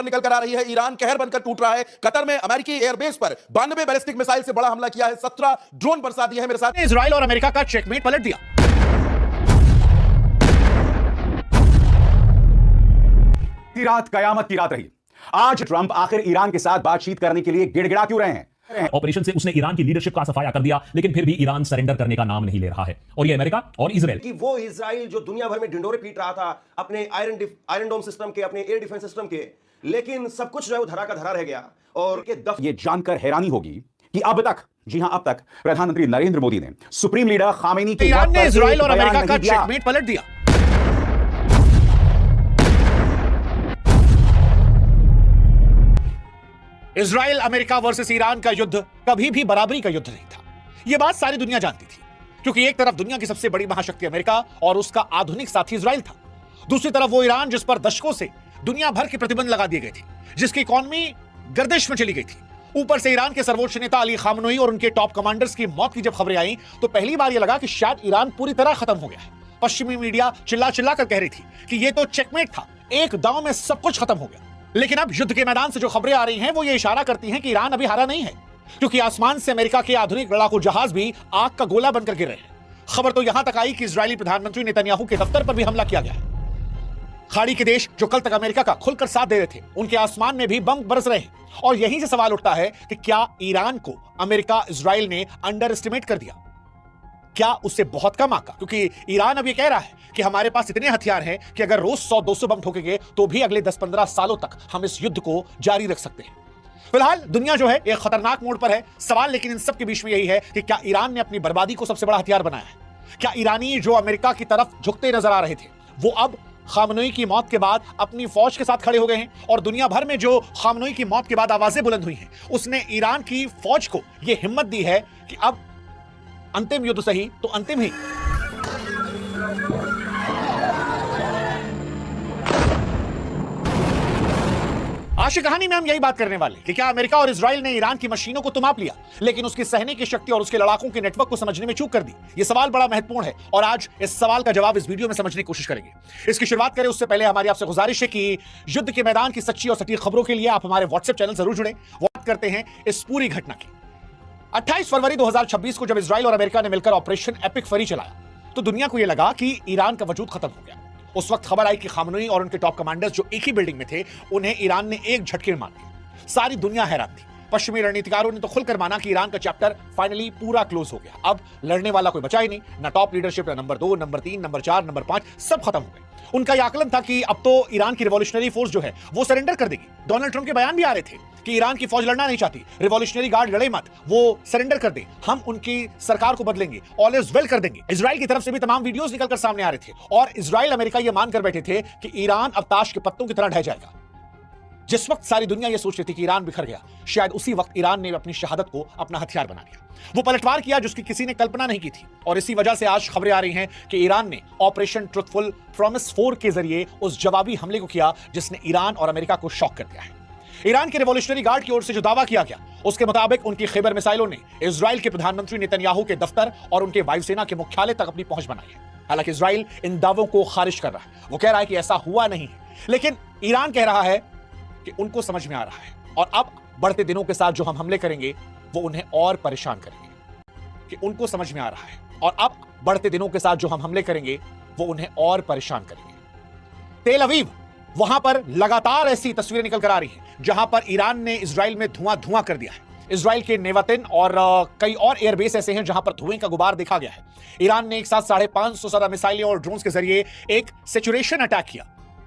निकल कर आ रही है। ईरान कहर बनकर टूट रहा है। कतर में अमेरिकी एयरबेस पर 92 बैलिस्टिक मिसाइल से बड़ा हमला किया है। 17 ड्रोन बरसा दिए हैं। मेरे साथ इजराइल और अमेरिका का चेकमेट पलट दिया। रात कयामत की रात रही। आज ट्रंप आखिर ईरान के साथ बातचीत करने के लिए गिड़गिड़ा क्यों रहे हैं? ऑपरेशन से उसने ईरान की लीडरशिप का सफाया कर दिया, लेकिन फिर भी ईरान सरेंडर करने का नाम नहीं ले रहा है। और ये अमेरिका और इजराइल कि वो इजराइल जो दुनिया भर में ढिंडोरे पीट रहा था अपने आयरन डोम सिस्टम के, अपने एयर डिफेंस सिस्टम के, लेकिन सब कुछ जो है वो धरा का धरा रह गया। और ये जानकर हैरानी होगी कि अब तक, जी हां, अब तक प्रधानमंत्री नरेंद्र मोदी ने सुप्रीम लीडर खामेनी के ईरान ने इजराइल और अमेरिका का चेकमेट पलट दिया। इजराइल अमेरिका वर्सेस ईरान का युद्ध कभी भी बराबरी का युद्ध नहीं था। यह बात सारी दुनिया जानती थी, क्योंकि एक तरफ दुनिया की सबसे बड़ी महाशक्ति अमेरिका और उसका आधुनिक साथी इजराइल था, दूसरी तरफ वो ईरान जिस पर दशकों से दुनिया भर के प्रतिबंध लगा दिए गए थे, जिसकी इकॉनमी गर्दिश में चली गई थी। ऊपर से ईरान के सर्वोच्च नेता अली खामनोई और उनके टॉप कमांडर्स की मौत की जब खबरें आई तो पहली बार यह लगा कि शायद ईरान पूरी तरह खत्म हो गया है। पश्चिमी मीडिया चिल्ला चिल्ला कर कह रही थी कि यह तो चेकमेट था, एक दांव में सब कुछ खत्म हो गया। लेकिन अब युद्ध के मैदान से जो खबरें आ रही हैं वो ये इशारा करती हैं कि ईरान अभी हारा नहीं है, क्योंकि आसमान से अमेरिका के आधुनिक लड़ाकू जहाज भी आग का गोला बनकर गिर रहे हैं। खबर तो यहां तक आई कि इजरायली प्रधानमंत्री नेतन्याहू के दफ्तर पर भी हमला किया गया है। खाड़ी के देश जो कल तक अमेरिका का खुलकर साथ दे रहे थे, उनके आसमान में भी बम बरस रहे हैं। और यहीं से सवाल उठता है कि क्या ईरान को अमेरिका इजराइल ने अंडर एस्टिमेट कर दिया? क्या उससे बहुत कम आका? क्योंकि ईरान अब ये कह रहा है कि हमारे पास इतने हथियार हैं कि अगर रोज 100-200 बम ठोकेंगे तो भी अगले 10-15 सालों तक हम इस युद्ध को जारी रख सकते हैं। फिलहाल दुनिया जो है एक खतरनाक मोड़ पर है। सवाल लेकिन इन सब के बीच में यही है कि क्या ईरान ने अपनी बर्बादी को सबसे बड़ा हथियार बनाया है? क्या ईरानी जो अमेरिका की तरफ झुकते नजर आ रहे थे, वो अब खामनोई की मौत के बाद अपनी फौज के साथ खड़े हो गए हैं? और दुनिया भर में जो खामनोई की मौत के बाद आवाजें बुलंद हुई हैं, उसने ईरान की फौज को यह हिम्मत दी है कि अब अंतिम युद्ध सही तो अंतिम ही। आज की कहानी में हम यही बात करने वाले कि क्या अमेरिका और इजराइल ने ईरान की मशीनों को तो माप लिया, लेकिन उसकी सहने की शक्ति और उसके लड़ाकों के नेटवर्क को समझने में चूक कर दी? यह सवाल बड़ा महत्वपूर्ण है और आज इस सवाल का जवाब इस वीडियो में समझने की कोशिश करेंगे। इसकी शुरुआत करें उससे पहले हमारी आपसे गुजारिश है कि युद्ध के मैदान की सच्ची और सटीक खबरों के लिए आप हमारे व्हाट्सएप चैनल जरूर जुड़ें। बात करते हैं इस पूरी घटना की। 28 फरवरी 2026 को जब इजराइल और अमेरिका ने मिलकर ऑपरेशन एपिक फरी चलाया तो दुनिया को यह लगा कि ईरान का वजूद खत्म हो गया। उस वक्त खबर आई कि खामनोई और उनके टॉप कमांडर्स जो एक ही बिल्डिंग में थे, उन्हें ईरान ने एक झटके में मार दिया। सारी दुनिया हैरान थी। पश्चिमी रणनीतिकारों ने तो खुलकर माना कि ईरान का चैप्टर फाइनली पूरा क्लोज हो गया। अब लड़ने वाला कोई बचा ही नहीं, ना टॉप लीडरशिप, ना नंबर 2, नंबर 3, नंबर 4, नंबर 5, सब खत्म हो गए। उनका यह आकलन था कि अब तो ईरान की रिवॉल्यूशनरी फोर्स जो है वो सरेंडर कर देगी। डोनाल्ड ट्रंप के बयान भी आ रहे थे कि ईरान की फौज लड़ना नहीं चाहती, रिवॉल्यूशनरी गार्ड लड़े मत, वो सरेंडर कर दे, हम उनकी सरकार को बदलेंगे, ऑल इज वेल कर देंगे। इजराइल की तरफ से भी तमाम वीडियोस निकलकर सामने आ रहे थे और इजराइल अमेरिका ये मानकर बैठे थे कि ईरान अब ताश के पत्तों की तरह ढह जाएगा। जिस वक्त सारी दुनिया ये सोच रही थी कि ईरान बिखर गया, शायद उसी वक्त ईरान ने अपनी शहादत को अपना हथियार बना लिया। वो पलटवार किया जिसकी किसी ने कल्पना नहीं की थी। और इसी वजह से आज खबरें आ रही हैं कि ईरान ने ऑपरेशन ट्रुथफुल प्रॉमिस 4 के जरिए उस जवाबी हमले को किया जिसने ईरान और अमेरिका को शॉक कर दिया है। ईरान के रिवॉल्यूशनरी गार्ड की ओर से जो दावा किया गया, उसके मुताबिक उनकी खैबर मिसाइलों ने इजराइल के प्रधानमंत्री नेतन्याहू के दफ्तर और उनके वायुसेना के मुख्यालय तक अपनी पहुंच बनाई है। हालांकि इजराइल इन दावों को खारिज कर रहा है। वो कह रहा है कि ऐसा हुआ नहीं है, लेकिन ईरान कह रहा है कि उनको समझ में आ रहा है और अब बढ़ते दिनों के साथ जो हम हमले करेंगे वो उन्हें और परेशान करेंगे। कि उनको समझ में आ रहा है और अब बढ़ते दिनों के साथ जो हम हमले करेंगे वो उन्हें और परेशान करेंगे। तेल अवीव, वहां पर लगातार ऐसी तस्वीरें निकल कर आ रही हैं जहां पर ईरान ने इजराइल में धुआं कर दिया है। इजराइल के नेवातिन और कई और एयरबेस ऐसे हैं जहां पर धुएं का गुबार देखा गया है। ईरान ने एक साथ 550 ज्यादा मिसाइलें और ड्रोन्स के जरिए एक सैचुरेशन अटैक किया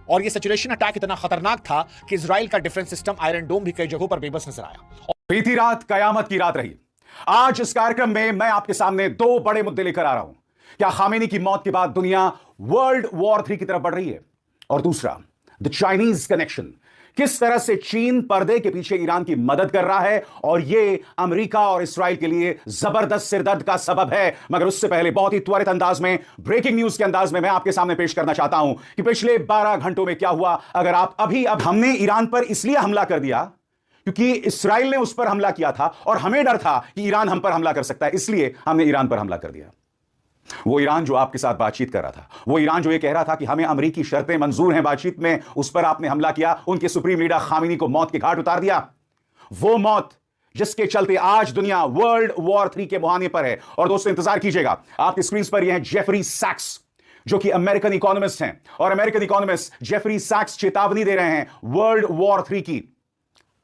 और यह सैचुरेशन अटैक इतना खतरनाक था कि इजराइल का डिफेंस सिस्टम आयरन डोम भी कई जगहों पर बेबस नजर आया। बीती रात कयामत की रात रही। आज इस कार्यक्रम में मैं आपके सामने 2 बड़े मुद्दे लेकर आ रहा हूं। क्या खामेनी की मौत के बाद दुनिया वर्ल्ड वॉर 3 की तरफ बढ़ रही है? और दूसरा, द चाइनीज कनेक्शन, किस तरह से चीन पर्दे के पीछे ईरान की मदद कर रहा है और यह अमेरिका और इस्राइल के लिए जबरदस्त सिरदर्द का सबब है। मगर उससे पहले बहुत ही त्वरित अंदाज में, ब्रेकिंग न्यूज के अंदाज में मैं आपके सामने पेश करना चाहता हूं कि पिछले 12 घंटों में क्या हुआ। अगर आप अब हमने ईरान पर इसलिए हमला कर दिया क्योंकि इस्राइल ने उस पर हमला किया था और हमें डर था कि ईरान हम पर हमला कर सकता है, इसलिए हमने ईरान पर हमला कर दिया। वो ईरान जो आपके साथ बातचीत कर रहा था, वो ईरान जो ये कह रहा था कि हमें अमेरिकी शर्तें मंजूर हैं बातचीत में, उस पर आपने हमला किया, उनके सुप्रीम लीडर खामेनी को मौत के घाट उतार दिया। वो मौत जिसके चलते आज दुनिया वर्ल्ड वॉर 3 के मुहाने पर है। और दोस्तों इंतजार कीजिएगा, आपकी स्क्रीन पर यह है जेफरी सैक्स, जो कि अमेरिकन इकोनॉमिस्ट हैं, और अमेरिकन इकोनॉमिस्ट जेफरी सैक्स चेतावनी दे रहे हैं वर्ल्ड वॉर 3 की।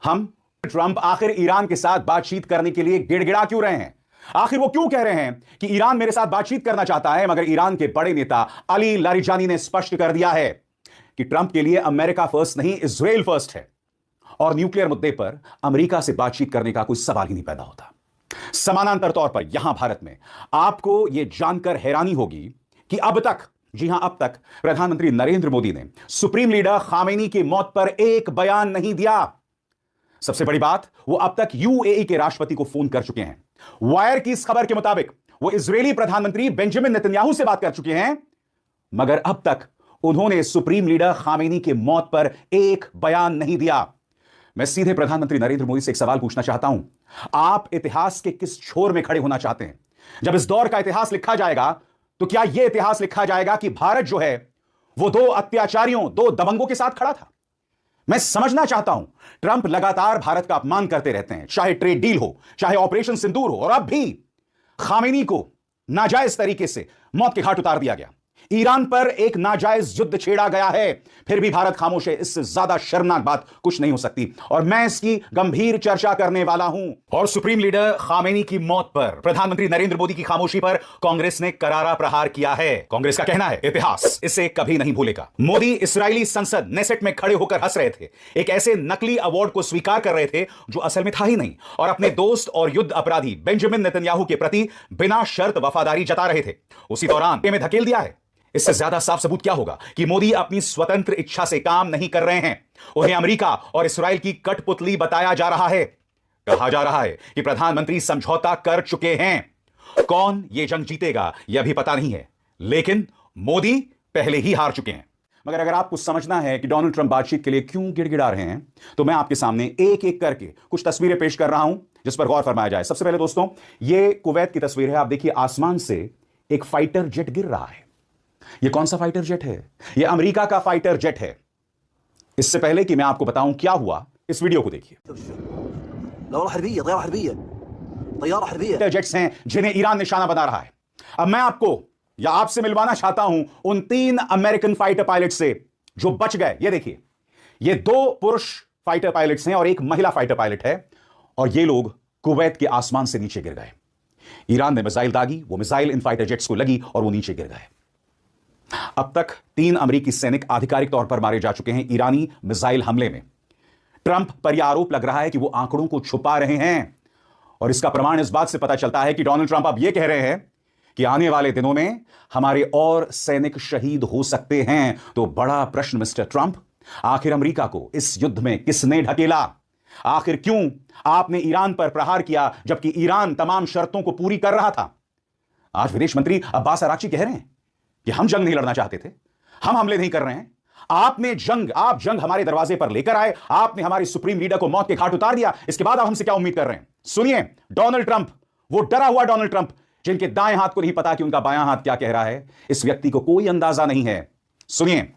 हम ट्रंप आखिर ईरान के साथ बातचीत करने के लिए गिड़गिड़ा क्यों रहे हैं? आखिर वो क्यों कह रहे हैं कि ईरान मेरे साथ बातचीत करना चाहता है, मगर ईरान के बड़े नेता अली लारिजानी ने स्पष्ट कर दिया है कि ट्रंप के लिए अमेरिका फर्स्ट नहीं, इजराइल फर्स्ट है, और न्यूक्लियर मुद्दे पर अमेरिका से बातचीत करने का कोई सवाल ही नहीं पैदा होता। समानांतर तौर पर यहां भारत में आपको यह जानकर हैरानी होगी कि अब तक, जी हां अब तक, प्रधानमंत्री नरेंद्र मोदी ने सुप्रीम लीडर खामेनी की मौत पर एक बयान नहीं दिया। सबसे बड़ी बात, वो अब तक यूएई के राष्ट्रपति को फोन कर चुके हैं। वायर की इस खबर के मुताबिक वो इजरायली प्रधानमंत्री बेंजामिन नेतन्याहू से बात कर चुके हैं, मगर अब तक उन्होंने सुप्रीम लीडर खामेनी की मौत पर एक बयान नहीं दिया। मैं सीधे प्रधानमंत्री नरेंद्र मोदी से एक सवाल पूछना चाहता हूं, आप इतिहास के किस छोर में खड़े होना चाहते हैं? जब इस दौर का इतिहास लिखा जाएगा तो क्या यह इतिहास लिखा जाएगा कि भारत जो है वो दो अत्याचारियों, दो दबंगों के साथ खड़ा था? मैं समझना चाहता हूं, ट्रंप लगातार भारत का अपमान करते रहते हैं, चाहे ट्रेड डील हो, चाहे ऑपरेशन सिंदूर हो, और अब भी खामेनी को नाजायज तरीके से मौत के घाट उतार दिया गया। ईरान पर एक नाजायज युद्ध छेड़ा गया है, फिर भी भारत खामोश है। इससे ज्यादा शर्मनाक बात कुछ नहीं हो सकती, और मैं इसकी गंभीर चर्चा करने वाला हूं। और सुप्रीम लीडर खामेनी की मौत पर प्रधानमंत्री नरेंद्र मोदी की खामोशी पर कांग्रेस ने करारा प्रहार किया है। कांग्रेस का कहना है इतिहास इसे कभी नहीं भूलेगा। मोदी इस्राएली संसद नेसेट में खड़े होकर हंस रहे थे, एक ऐसे नकली अवार्ड को स्वीकार कर रहे थे जो असल में था ही नहीं, और अपने दोस्त और युद्ध अपराधी बेंजामिन नेतन्याहू के प्रति बिना शर्त वफादारी जता रहे थे। उसी दौरान में धकेल दिया है। इससे ज्यादा साफ सबूत क्या होगा कि मोदी अपनी स्वतंत्र इच्छा से काम नहीं कर रहे हैं। उन्हें अमेरिका और इस्राएल की कठपुतली बताया जा रहा है। कहा जा रहा है कि प्रधानमंत्री समझौता कर चुके हैं। कौन ये जंग जीतेगा यह भी पता नहीं है, लेकिन मोदी पहले ही हार चुके हैं। मगर अगर आपको समझना है कि डोनाल्ड ट्रंप बातचीत के लिए क्यों गिड़गिड़ा रहे हैं, तो मैं आपके सामने एक एक करके कुछ तस्वीरें पेश कर रहा हूं जिस पर गौर फरमाया जाए। सबसे पहले दोस्तों, यह कुवैत की तस्वीर है। आप देखिए, आसमान से एक फाइटर जेट गिर रहा है। यह कौन सा फाइटर जेट है? यह अमेरिका का फाइटर जेट है। इससे पहले कि मैं आपको बताऊं क्या हुआ, इस वीडियो को देखिए। जेट्स हैं जिन्हें ईरान निशाना बना रहा है। अब मैं आपको या आपसे मिलवाना चाहता हूं उन 3 अमेरिकन फाइटर पायलट से जो बच गए। ये देखिए, ये 2 पुरुष फाइटर पायलट्स हैं और एक महिला फाइटर पायलट है, और ये लोग कुवैत के आसमान से नीचे गिर गए। ईरान ने मिसाइल दागी, वो मिसाइल इन फाइटर जेट्स को लगी और वो नीचे गिर गए। अब तक 3 अमेरिकी सैनिक आधिकारिक तौर पर मारे जा चुके हैं ईरानी मिसाइल हमले में। ट्रंप पर यह आरोप लग रहा है कि वो आंकड़ों को छुपा रहे हैं, और इसका प्रमाण इस बात से पता चलता है कि डोनाल्ड ट्रंप अब यह कह रहे हैं कि आने वाले दिनों में हमारे और सैनिक शहीद हो सकते हैं। तो बड़ा प्रश्न मिस्टर ट्रंप, आखिर अमेरिका को इस युद्ध में किसने ढकेला? आखिर क्यों आपने ईरान पर प्रहार किया जबकि ईरान तमाम शर्तों को पूरी कर रहा था? आज विदेश मंत्री अब्बास अराक्ची कह रहे हैं कि हम जंग नहीं लड़ना चाहते थे, हम हमले नहीं कर रहे हैं। आप जंग हमारे दरवाजे पर लेकर आए, आपने हमारे सुप्रीम लीडर को मौत के घाट उतार दिया। इसके बाद आप हमसे क्या उम्मीद कर रहे हैं? सुनिए, डोनाल्ड ट्रंप, वो डरा हुआ डोनाल्ड ट्रंप जिनके दाएं हाथ को नहीं पता कि उनका बायां हाथ क्या कह रहा है, इस व्यक्ति को कोई अंदाजा नहीं है। सुनिए,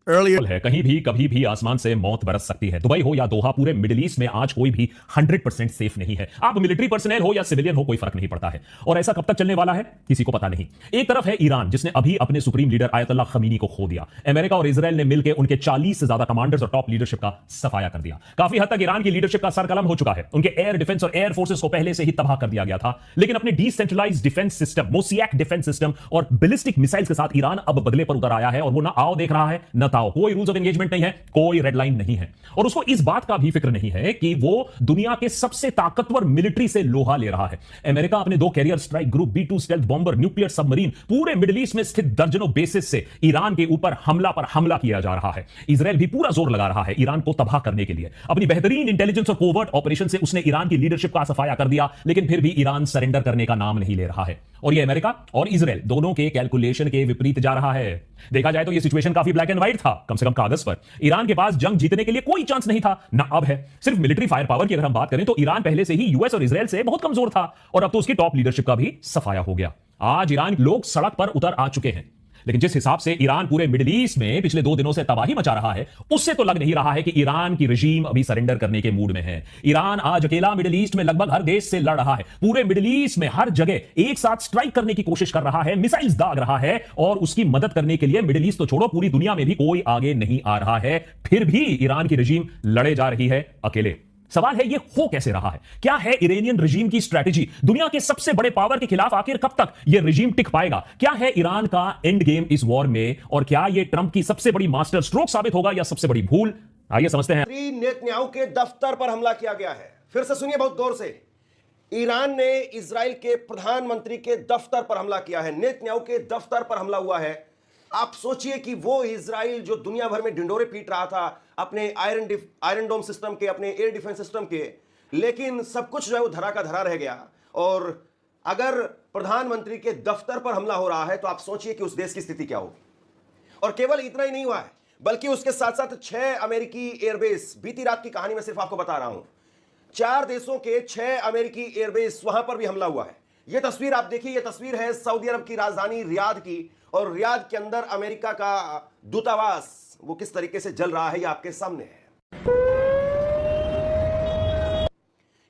है कहीं भी कभी भी आसमान से मौत बरस सकती है। दुबई हो या दोहा, पूरे मिडिल ईस्ट में आज कोई भी 100% सेफ नहीं है। आप मिलिट्री पर्सनल हो या सिविलियन हो, कोई फर्क नहीं पड़ता है। और ऐसा कब तक चलने वाला है किसी को पता नहीं। एक तरफ है ईरान, जिसने अभी अपने सुप्रीम लीडर आयतुल्लाह खमीनी को खो दिया। अमेरिका और इजराइल ने मिलकर उनके 40 से ज्यादा कमांडर्स और टॉप लीडरशिप का सफाया कर दिया। काफी हद तक ईरान की लीडरशिप का सरकलम हो चुका है। उनके एयर डिफेंस और एयर फोर्सेस को पहले से ही तबाह कर दिया गया था। लेकिन अपने decentralised defence system, mosaic defence system और बैलिस्टिक मिसाइल्स के साथ ईरान अब बदले पर उतर आया है, और वो ना आओ देख रहा है ना ताओ। कोई रूल्स ऑफ नहीं है, कोई रेड लाइन नहीं है, और उसको इस बात का भी फिक्र नहीं है कि वो दुनिया के सबसे ताकतवर मिलिट्री से लोहा ले रहा है। अमेरिका अपने 2 carrier strike group, B-2 stealth bomber, nuclear submarine, पूरे मिडिल ईस्ट में स्थित दर्जनों बेसिस से ईरान के ऊपर हमला किया जा रहा है। इजराइल भी पूरा जोर लगा रहा है ईरान को तबाह करने के लिए। अपनी बेहतरीन इंटेलिजेंस और कोवर्ट ऑपरेशन से उसने ईरान की लीडरशिप का सफाया कर दिया, लेकिन फिर भी ईरान सरेंडर करने का नाम नहीं ले रहा है। और यह अमेरिका और इजराइल दोनों के कैलकुलेशन के विपरीत जा रहा है। देखा जाए तो यह सिचुएशन काफी ब्लैक एंड व्हाइट था, कम से कम कागज पर। ईरान के पास जंग जीतने के लिए कोई चांस नहीं था, ना अब है। सिर्फ मिलिट्री फायर पावर की अगर हम बात करें तो ईरान पहले से ही यूएस और इजराइल से बहुत कमजोर था, और अब तो उसकी टॉप लीडरशिप का भी सफाया हो गया। आज ईरान लोग सड़क पर उतर आ चुके हैं, लेकिन जिस हिसाब से ईरान पूरे मिडिल ईस्ट में पिछले 2 दिनों से तबाही मचा रहा है, उससे तो लग नहीं रहा है कि ईरान की रजीम अभी सरेंडर करने के मूड में है। ईरान आज अकेला मिडिल ईस्ट में लगभग हर देश से लड़ रहा है। पूरे मिडिल ईस्ट में हर जगह एक साथ स्ट्राइक करने की कोशिश कर रहा है, मिसाइल्स दाग रहा है, और उसकी मदद करने के लिए मिडिल ईस्ट तो छोड़ो, पूरी दुनिया में भी कोई आगे नहीं आ रहा है। फिर भी ईरान की रजीम लड़े जा रही है अकेले। सवाल है, ये हो कैसे रहा है? क्या है ईरानियन रजीम की स्ट्रैटेजी? दुनिया के सबसे बड़े पावर के खिलाफ आखिर कब तक यह रजीम टिक पाएगा? क्या है ईरान का एंड गेम इस वॉर में, और क्या यह ट्रंप की सबसे बड़ी मास्टर स्ट्रोक साबित होगा या सबसे बड़ी भूल? आइए समझते हैं। नेतन्याहू के दफ्तर पर हमला किया गया है। फिर से सुनिए बहुत गौर से। ईरान ने इजराइल के प्रधानमंत्री के दफ्तर पर हमला किया है। नेतन्याहू के दफ्तर पर हमला हुआ है। आप सोचिए कि वो इजराइल जो दुनिया भर में ढिंडोरे पीट रहा था अपने आयरन डोम सिस्टम के, अपने एयर डिफेंस सिस्टम के, लेकिन सब कुछ जो है वो धरा का धरा रह गया। और अगर प्रधानमंत्री के दफ्तर पर हमला हो रहा है तो आप सोचिए कि उस देश की स्थिति क्या होगी। और केवल इतना ही नहीं हुआ है, बल्कि उसके साथ साथ 6 अमेरिकी एयरबेस, बीती रात की कहानी मैं सिर्फ आपको बता रहा हूं, 4 देशों के 6 अमेरिकी एयरबेस, वहां पर भी हमला हुआ है। यह तस्वीर आप देखिए, यह तस्वीर है सऊदी अरब की राजधानी रियाद की, और रियाद के अंदर अमेरिका का दूतावास वो किस तरीके से जल रहा है ये आपके सामने है।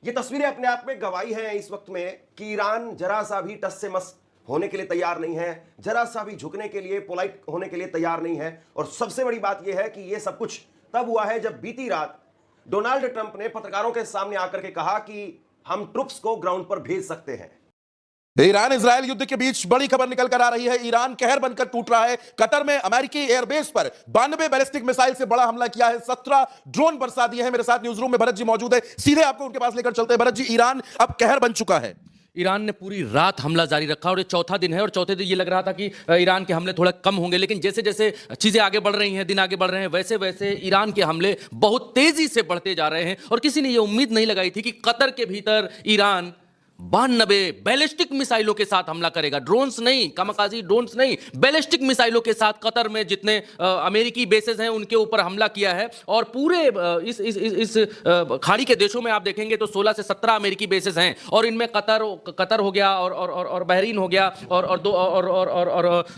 ये तस्वीरें अपने आप में गवाही हैं इस वक्त में कि ईरान जरा सा भी टस से मस होने के लिए तैयार नहीं है, जरा सा भी झुकने के लिए, पोलाइट होने के लिए तैयार नहीं है। और सबसे बड़ी बात यह है कि यह सब कुछ तब हुआ है जब बीती रात डोनाल्ड ट्रंप ने पत्रकारों के सामने आकर के कहा कि हम ट्रुप्स को ग्राउंड पर भेज सकते हैं। ईरान इजरायल युद्ध के बीच बड़ी खबर निकल कर आ रही है। ईरान कहर बनकर टूट रहा है। कतर में अमेरिकी एयरबेस पर 92 बैलिस्टिक मिसाइल से बड़ा हमला किया है। 17 ड्रोन बरसा दिए हैं। मेरे साथ न्यूज रूम में भरत जी मौजूद है, सीधे आपको उनके पास लेकर चलते हैं। भरत जी, ईरान अब कहर बन चुका है। ईरान ने पूरी रात हमला जारी रखा और ये चौथा दिन है, और चौथे दिन ये लग रहा था कि ईरान के हमले थोड़ा कम होंगे, लेकिन जैसे जैसे चीज़ें आगे बढ़ रही हैं, दिन आगे बढ़ रहे हैं, वैसे वैसे ईरान के हमले बहुत तेजी से बढ़ते जा रहे हैं। और किसी ने ये उम्मीद नहीं लगाई थी कि कतर के भीतर ईरान 92 बैलिस्टिक मिसाइलों के साथ हमला करेगा। ड्रोन्स नहीं, कामाकाजी ड्रोन्स नहीं, बैलिस्टिक मिसाइलों के साथ कतर में जितने अमेरिकी बेसेस हैं उनके ऊपर हमला किया है। और पूरे इस खाड़ी के देशों में आप देखेंगे तो 16 से 17 अमेरिकी बेसेस हैं, और इनमें कतर हो गया, और बहरीन हो गया, और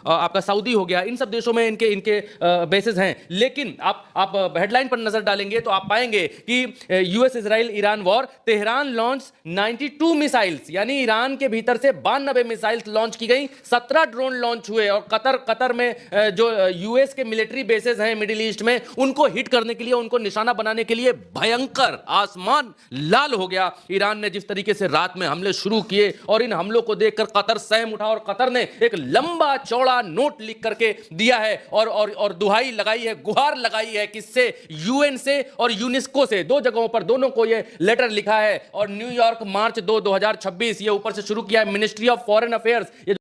आपका सऊदी हो गया। इन सब देशों में इनके बेसेस हैं। लेकिन आप हेडलाइन पर नजर डालेंगे तो आप पाएंगे कि US Israel Iran war, Tehran launch 92 missile, यानी ईरान के भीतर से 92 मिसाइल्स लॉन्च की गई, 17 ड्रोन लॉन्च हुए। और कतर में जो यूएस के मिलिट्री बेसेस हैं मिडिल ईस्ट में, उनको हिट करने के लिए, उनको निशाना बनाने के लिए भयंकर आसमान लाल हो गया। ईरान ने जिस तरीके से रात में हमले शुरू किए, और इन हमलों को देखकर कतर सहम उठा, और कतर ने एक लंबा चौड़ा नोट लिख करके दिया है, और दुहाई लगाई है, गुहार लगाई है, किससे? यूएन से और यूनेस्को से। 2 जगहों पर दोनों को यह लेटर लिखा है। और न्यूयॉर्क मार्च 2, 2026 ये ऊपर से शुरू किया है मिनिस्ट्री ऑफ फॉरेन अफेयर्स।